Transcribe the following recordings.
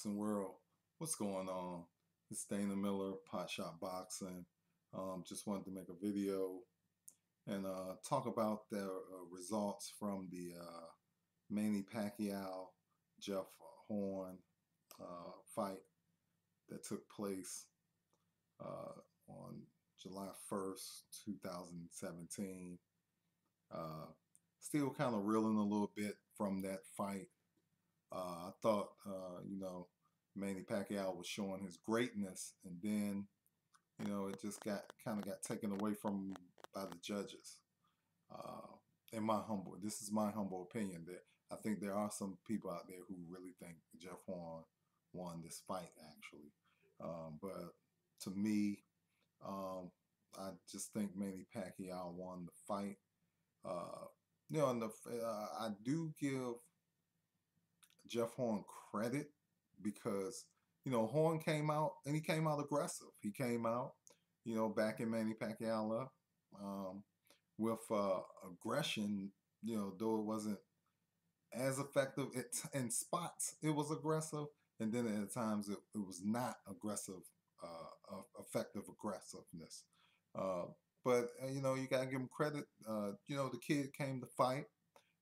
boxing world. What's going on? It's Dana Miller, Pot Shot Boxing. Just wanted to make a video and talk about the results from the Manny Pacquiao Jeff Horn fight that took place on July 1st, 2017. Still kind of reeling a little bit from that fight. I thought, Manny Pacquiao was showing his greatness, and then, it just got taken away from by the judges. This is my humble opinion that I think there are some people out there who really think Jeff Horn won this fight, actually. But to me, I just think Manny Pacquiao won the fight. I do give Jeff Horn credit because Horn came out and he came out aggressive. He came out, backing Manny Pacquiao up with aggression. Though it wasn't as effective in spots, it was aggressive, and then at times it was not aggressive, effective aggressiveness. But you gotta give him credit. The kid came to fight,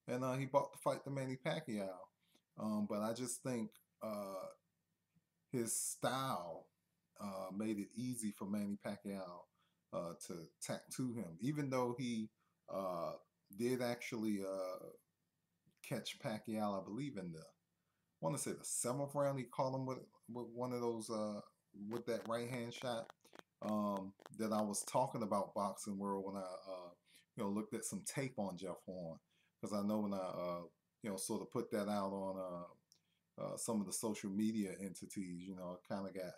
and he bought the fight to Manny Pacquiao. But I just think his style made it easy for Manny Pacquiao to tattoo him, even though he did actually catch Pacquiao, I believe, in the, I want to say the seventh round. He caught him with one of those with that right hand shot that I was talking about boxing world when I looked at some tape on Jeff Horn, because I know when I sort of put that out on some of the social media entities, it kind of got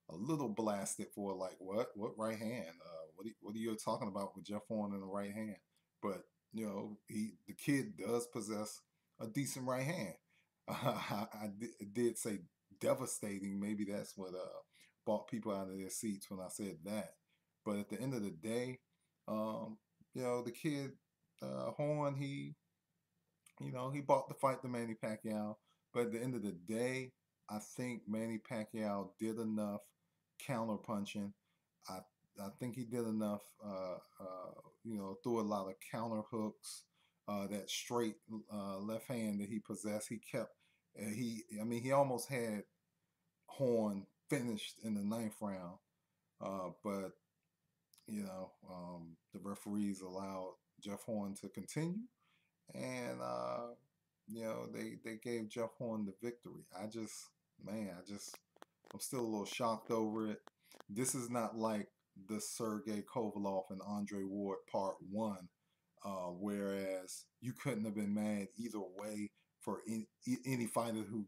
a little blasted for like, what right hand? What are you talking about with Jeff Horn in the right hand? But the kid does possess a decent right hand. I did say devastating. Maybe that's what brought people out of their seats when I said that. But at the end of the day, the kid Horn, he bought the fight to Manny Pacquiao. But at the end of the day, I think Manny Pacquiao did enough counter punching. I think he did enough, threw a lot of counter hooks. That straight left hand that he possessed, he kept. He almost had Horn finished in the ninth round, but the referees allowed Jeff Horn to continue, and they gave Jeff Horn the victory. I'm still a little shocked over it. This is not like the Sergey Kovalev and Andre Ward Part 1, whereas you couldn't have been mad either way for any fighter who,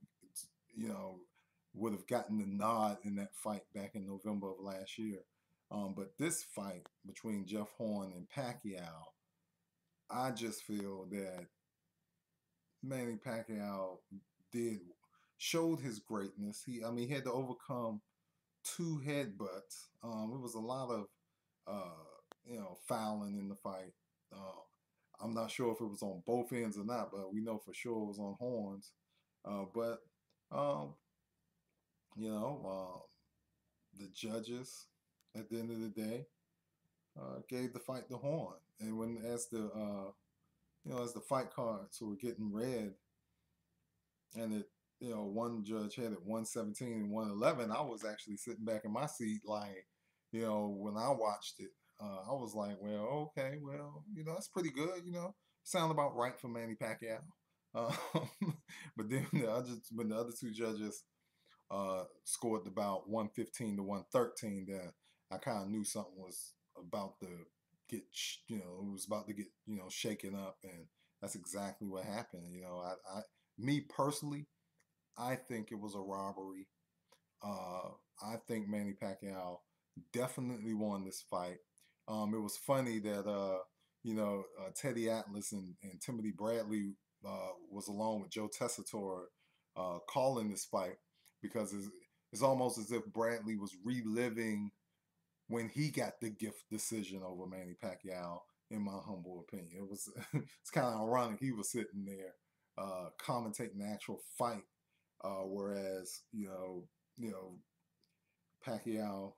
would have gotten the nod in that fight back in November of last year. But this fight between Jeff Horn and Pacquiao, I just feel that Manny Pacquiao showed his greatness. He had to overcome two headbutts. It was a lot of fouling in the fight. I'm not sure if it was on both ends or not, but we know for sure it was on Horns. But the judges at the end of the day gave the fight to Horn, and as the fight cards were getting read, and one judge had it 117 and 111. I was actually sitting back in my seat, like, when I watched it, I was like, well, okay, well, that's pretty good, sound about right for Manny Pacquiao. But then when the other two judges scored about 115 to 113, that I kind of knew something was about to get, it was about to get, shaken up, and that's exactly what happened. Me personally, I think it was a robbery. I think Manny Pacquiao definitely won this fight. It was funny that Teddy Atlas and Timothy Bradley was along with Joe Tessitore calling this fight, because it's almost as if Bradley was reliving when he got the gift decision over Manny Pacquiao. In my humble opinion, it's kind of ironic he was sitting there commentating the actual fight Whereas you know Pacquiao,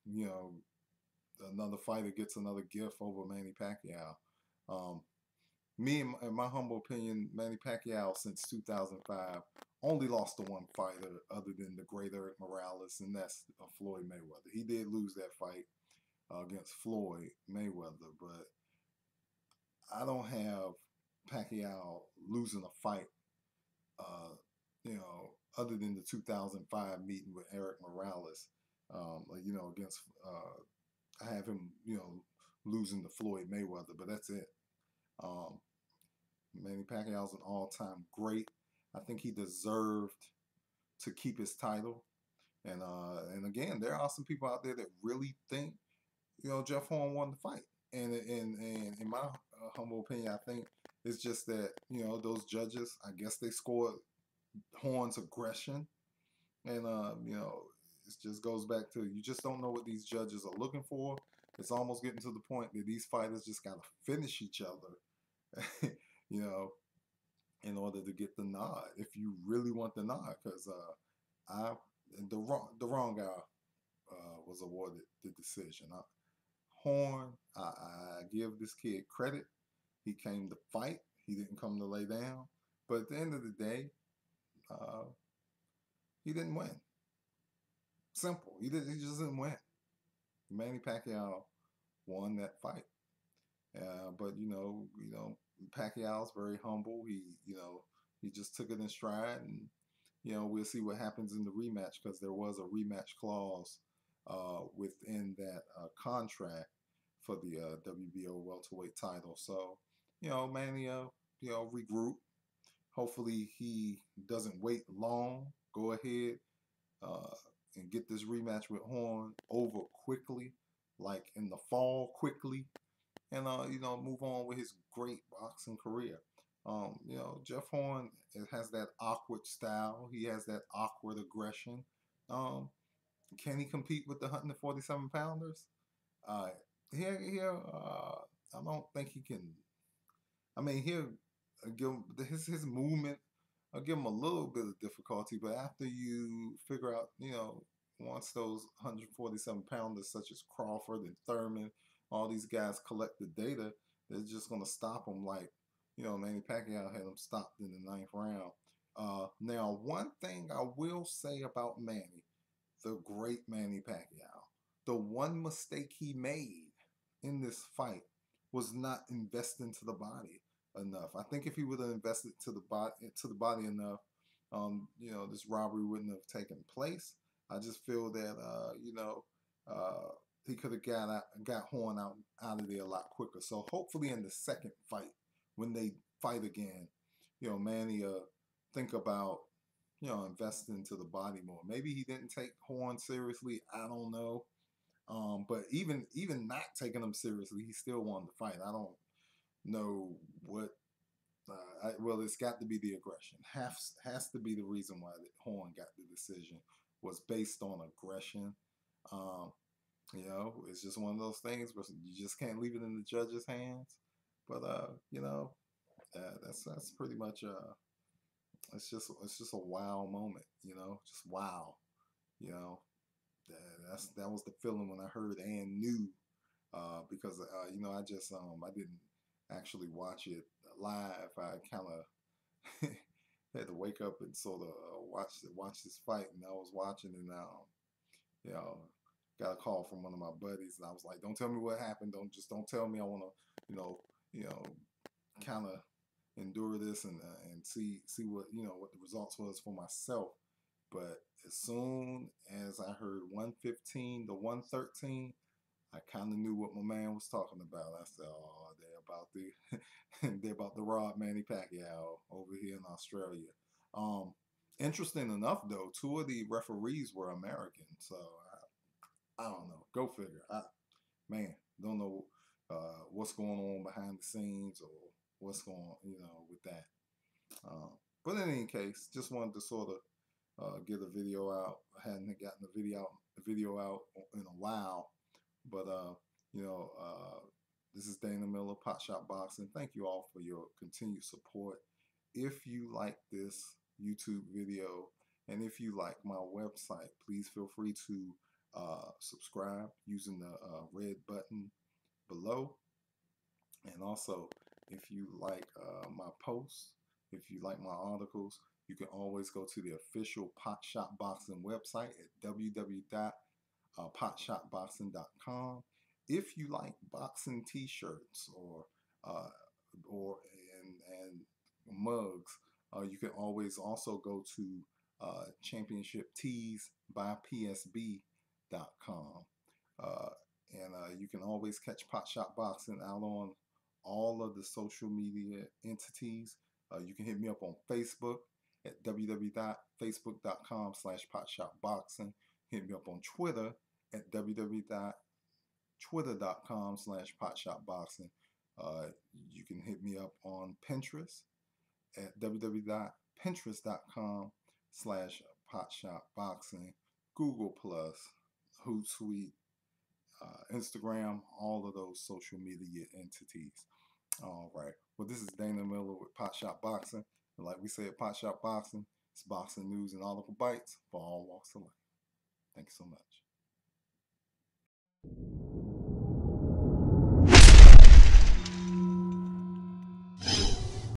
you know another fighter gets another gift over Manny Pacquiao. Um, Me, in my humble opinion, Manny Pacquiao since 2005 only lost to one fighter other than the great Eric Morales, and that's Floyd Mayweather. He did lose that fight against Floyd Mayweather, but I don't have Pacquiao losing a fight, uh, other than the 2005 meeting with Eric Morales, against, I have him, losing to Floyd Mayweather, but that's it. Um, Manny Pacquiao's an all-time great. I think he deserved to keep his title. And again, there are some people out there that really think Jeff Horn won the fight. And in my humble opinion, I think it's just that those judges, I guess they scored Horn's aggression, and it just goes back to, you just don't know what these judges are looking for. It's almost getting to the point that these fighters just gotta finish each other, you know, in order to get the nod. If you really want the nod, because I the wrong guy was awarded the decision. Horn, I give this kid credit. He came to fight. He didn't come to lay down. But at the end of the day, uh, he didn't win. Simple. He just didn't win. Manny Pacquiao won that fight. But Pacquiao's very humble. He just took it in stride, and we'll see what happens in the rematch, because there was a rematch clause within that contract for the WBO welterweight title. So Manny, regroup. Hopefully he doesn't wait long. Go ahead uh, and get this rematch with Horn over quickly, like in the fall, quickly, and move on with his great boxing career. Jeff Horn has that awkward style. He has that awkward aggression. Um, can he compete with the 147 pounders? Uh, I don't think he can. I mean, he'll give his movement. I'll give him a little bit of difficulty, but after you figure out, once those 147 pounders such as Crawford and Thurman, all these guys collect the data, they're just gonna stop him like, Manny Pacquiao had him stopped in the ninth round. Now, one thing I will say about Manny, the great Manny Pacquiao, the one mistake he made in this fight was not investing to the body enough. I think if he would have invested to the body enough, this robbery wouldn't have taken place. I just feel that he could have got Horn out of there a lot quicker. So hopefully in the second fight, when they fight again, Manny think about investing into the body more. Maybe he didn't take Horn seriously. I don't know. But even not taking him seriously, he still won the fight. I don't know what. Well, it's got to be the aggression. Has to be the reason why Horn got the decision, was based on aggression. Um, it's just one of those things where you just can't leave it in the judge's hands. But that's pretty much it's just a wow moment. Just wow. You know, that was the feeling when I heard and knew, because I just I didn't actually watch it live. I kind of had to wake up and sort of watch this fight, and I was watching, and you know got a call from one of my buddies, and I was like, "Don't tell me what happened. Don't tell me. I want to you know kind of endure this and see what the results was for myself." But as soon as I heard 115 to 113, I kind of knew what my man was talking about. I said, "Oh, they're about to rob Manny Pacquiao over here in Australia." Um, Interesting enough, though, two of the referees were American, so I don't know. Go figure. Don't know what's going on behind the scenes, or what's going on, with that. Um, but in any case, just wanted to sort of get a video out. I hadn't gotten the video out in a while, but this is Dana Miller, Pot Shot Boxing. Thank you all for your continued support. If you like this YouTube video. And if you like my website, please feel free to subscribe using the red button below. And also, if you like my posts, if you like my articles, you can always go to the official Pot Shot Boxing website at www.potshotboxing.com. If you like boxing T-shirts uh, or and mugs, you can always also go to Championship Tees by PSB.com. And you can always catch Pot Shot Boxing out on all of the social media entities. You can hit me up on Facebook at www.facebook.com/potshotboxing. Hit me up on Twitter at www.twitter.com/potshotboxing. You can hit me up on Pinterest at www.pinterest.com/potshotboxing, Google Plus, Hootsuite, Instagram, all of those social media entities. All right. Well, this is Dana Miller with Pot Shot Boxing. And like we said, Pot Shot Boxing, it's boxing news and article bites for all walks of life. Thank you so much.